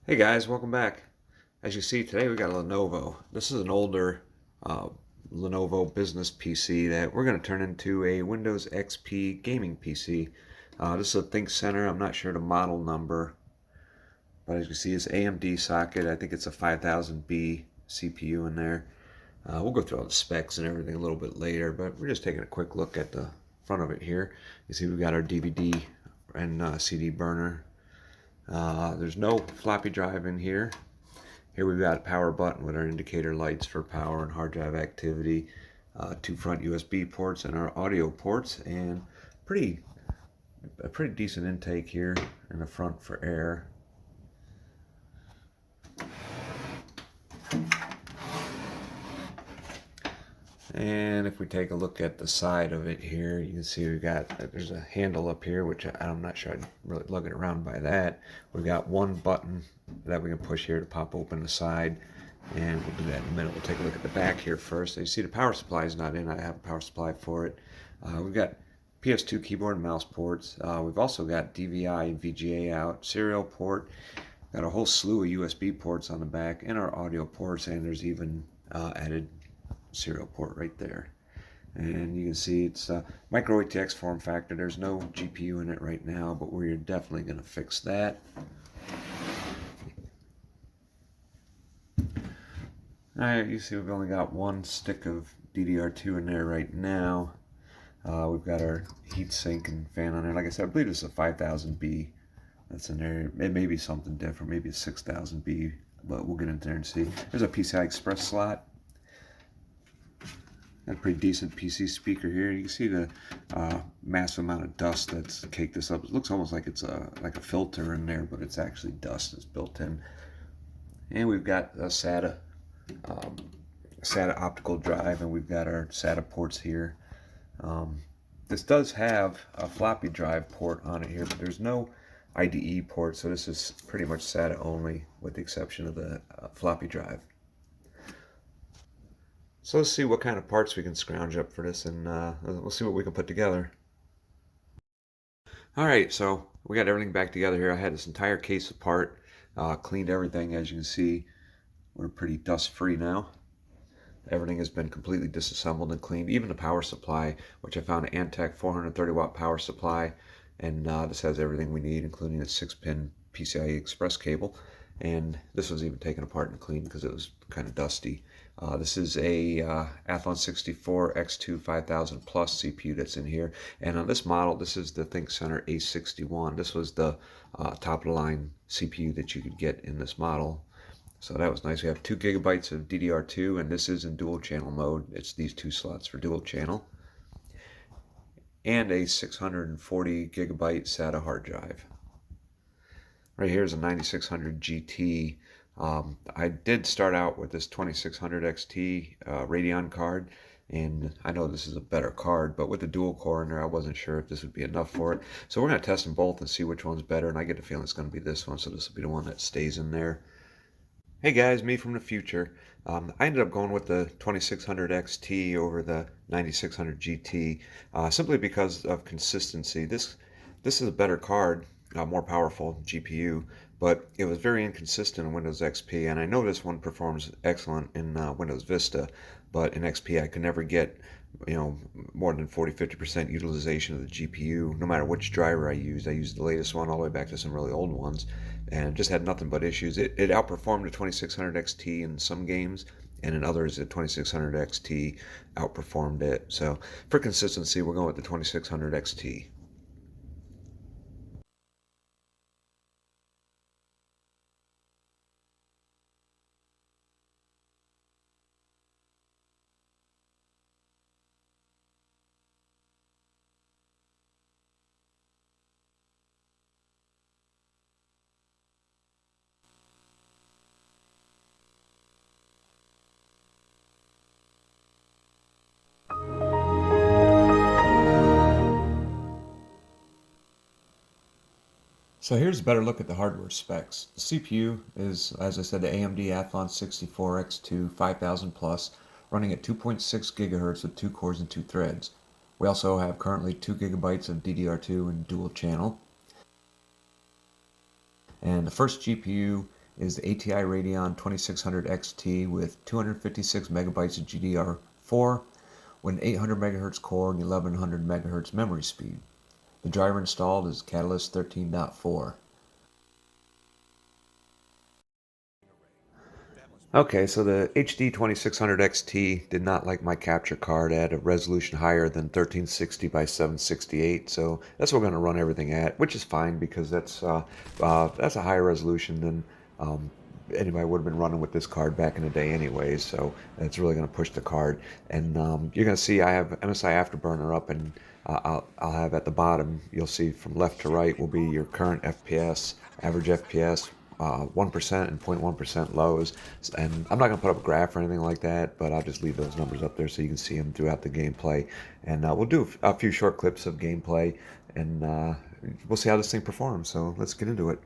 Hey guys, welcome back. As you see today we got a Lenovo. This is an older uh, Lenovo Business PC that we're going to turn into a Windows XP gaming PC. This is a ThinkCentre. I'm not sure the model number, but as you see it's AMD socket. I think it's a 5000B CPU in there. We'll go through all the specs and everything a little bit later, but we're just taking a quick look at the front of it here. You see we've got our DVD and CD burner. There's no floppy drive in here. Here we've got a power button with our indicator lights for power and hard drive activity, two front USB ports and our audio ports, and a pretty decent intake here in the front for air. And if we take a look at the side of it here, you can see there's a handle up here, which I'm not sure I'd really lug it around by that. We've got one button that we can push here to pop open the side, and we'll do that in a minute. We'll take a look at the back here first. You see the power supply is not in. I have a power supply for it. We've got PS2 keyboard and mouse ports. We've also got DVI and VGA out, serial port. Got a whole slew of USB ports on the back, and our audio ports, and there's even added serial port right there. And you can see it's a micro ATX form factor. There's no GPU in it right now, but we're definitely going to fix that. Alright, you see we've only got one stick of DDR2 in there right now. We've got our heatsink and fan on there. Like I said, I believe it's a 5000B that's in there. It may be something different, maybe a 6000B, but we'll get into there and see. There's a PCI Express slot. Got a pretty decent PC speaker here. You can see the massive amount of dust that's caked this up. It looks almost like it's like a filter in there, but it's actually dust that's built in. And we've got a SATA optical drive, and we've got our SATA ports here. This does have a floppy drive port on it here, but there's no IDE port, so this is pretty much SATA only, with the exception of the floppy drive. So let's see what kind of parts we can scrounge up for this, and we'll see what we can put together. Alright, so we got everything back together here. I had this entire case apart, cleaned everything. As you can see, we're pretty dust free now. Everything has been completely disassembled and cleaned, even the power supply, which I found an Antec 430 watt power supply, and this has everything we need, including a 6-pin PCIe Express cable. And this was even taken apart and cleaned because it was kind of dusty. This is a Athlon 64 X2 5000 Plus CPU that's in here, and on this model, this is the ThinkCentre A61. This was the top of the line CPU that you could get in this model. So that was nice. We have 2 gigabytes of DDR2, and this is in dual channel mode. It's these two slots for dual channel. And a 640 gigabyte SATA hard drive. Right here is a 9600 GT. I did start out with this 2600 XT Radeon card, and I know this is a better card, but with the dual core in there, I wasn't sure if this would be enough for it. So we're going to test them both and see which one's better, and I get the feeling it's going to be this one, so this will be the one that stays in there. Hey guys, me from the future. I ended up going with the 2600 XT over the 9600 GT simply because of consistency. This is a better card, more powerful GPU, but it was very inconsistent in Windows XP, and I know this one performs excellent in Windows Vista, but in XP I could never get more than 40-50% utilization of the GPU, no matter which driver I used. I used the latest one all the way back to some really old ones, and just had nothing but issues. It outperformed the 2600 XT in some games, and in others the 2600 XT outperformed it. So for consistency, we're going with the 2600 XT. So here's a better look at the hardware specs. The CPU is, as I said, the AMD Athlon 64 X2 5000 Plus, running at 2.6 gigahertz with 2 cores and 2 threads. We also have currently 2 gigabytes of DDR2 and dual channel. And the first GPU is the ATI Radeon 2600 XT with 256 megabytes of GDR4 with an 800 MHz core and 1100 MHz memory speed. The driver installed is Catalyst 13.4. Okay, so the HD 2600 XT did not like my capture card at a resolution higher than 1360 by 768, so that's what we're going to run everything at, which is fine because that's a higher resolution than anybody would have been running with this card back in the day anyways, so it's really going to push the card. And you're going to see I have MSI Afterburner up, and I'll have at the bottom, you'll see from left to right will be your current FPS, average FPS, 1% and 0.1% lows. And I'm not going to put up a graph or anything like that, but I'll just leave those numbers up there so you can see them throughout the gameplay. And we'll do a few short clips of gameplay, and we'll see how this thing performs. So let's get into it.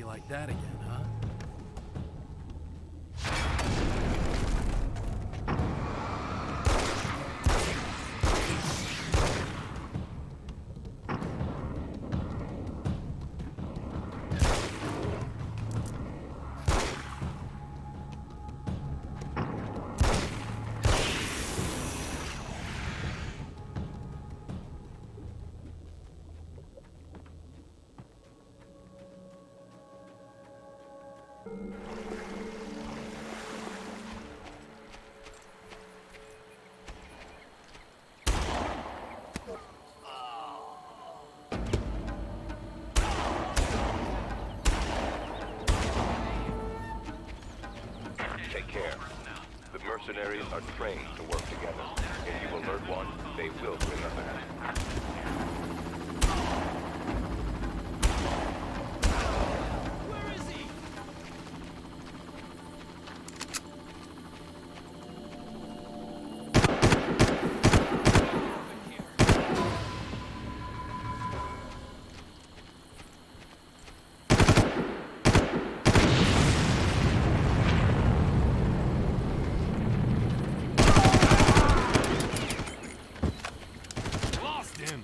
Like that again, huh? Take care. The mercenaries are trained to work together. If you alert one, they will bring others. Where is he? Lost him.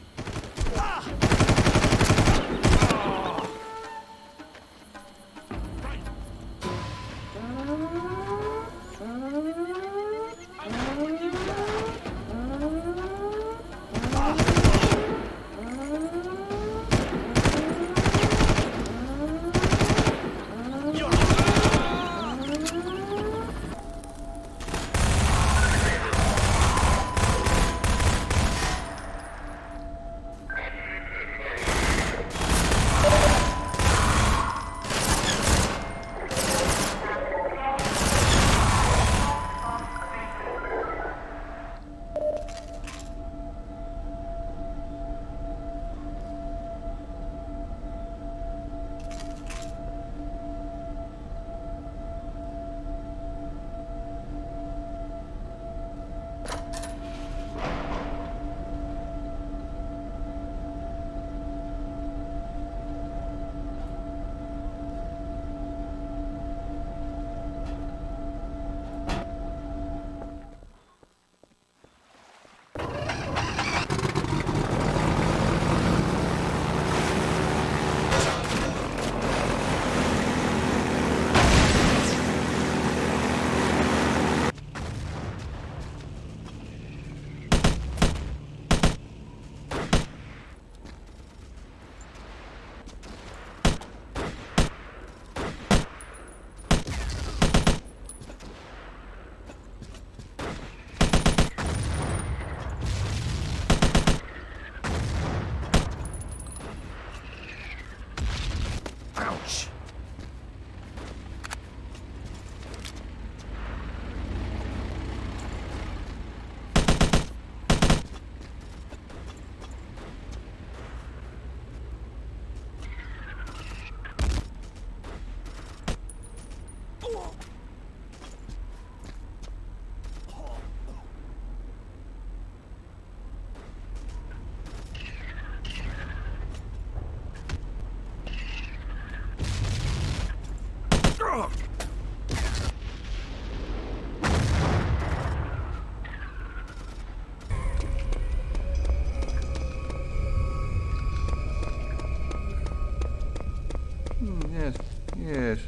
Yes, yes,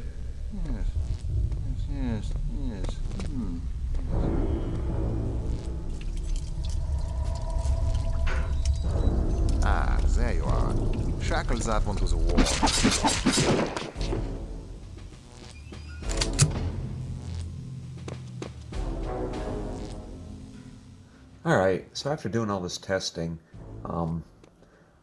yes, yes, yes, yes. Ah, there you are. Shackle that one to the wall. Alright, so after doing all this testing, um,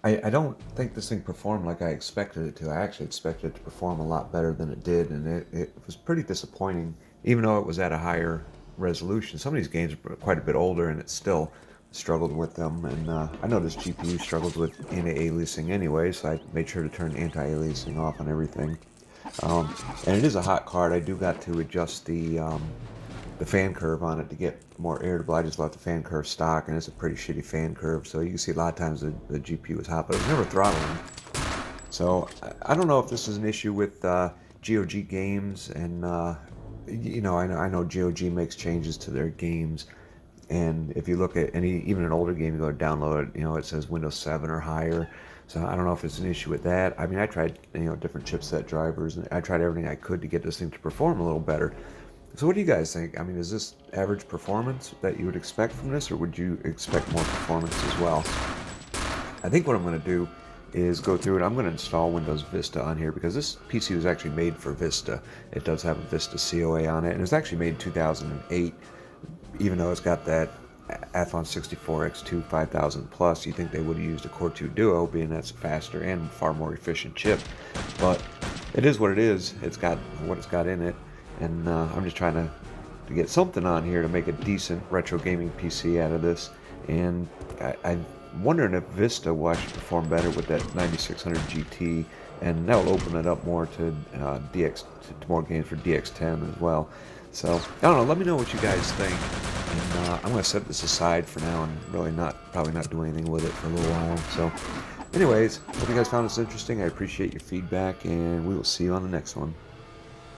I don't think this thing performed like I expected it to. I actually expected it to perform a lot better than it did, and it was pretty disappointing, even though it was at a higher resolution. Some of these games are quite a bit older, and it still struggled with them. And I know this GPU struggles with anti-aliasing anyway, so I made sure to turn anti-aliasing off on everything. And it is a hot card. I do got to adjust the fan curve on it to get more irritable. I just left the fan curve stock, and it's a pretty shitty fan curve, so you can see a lot of times the GPU is hot, but it was never throttling. So I don't know if this is an issue with GOG games, and you know, I know GOG makes changes to their games, and if you look at even an older game, you go to download it, you know, it says Windows 7 or higher. So I don't know if it's an issue with that. I mean, I tried, you know, different chipset drivers, and I tried everything I could to get this thing to perform a little better. So what do you guys think? I mean, is this average performance that you would expect from this, or would you expect more performance as well? I think what I'm going to do is go through it. I'm going to install Windows Vista on here because this PC was actually made for Vista. It does have a Vista COA on it, and it was actually made in 2008, even though it's got that Athlon 64 X2 5000 plus. You think they would have used a Core 2 Duo, being that's a faster and far more efficient chip, but it is what it is. It's got what it's got in it. And I'm just trying to get something on here to make a decent retro gaming PC out of this. And I'm wondering if Vista will actually perform better with that 9600 GT, and that will open it up more to to more games for DX10 as well. So I don't know. Let me know what you guys think. And I'm going to set this aside for now and really probably not do anything with it for a little while. So, anyways, hope you guys found this interesting. I appreciate your feedback, and we will see you on the next one.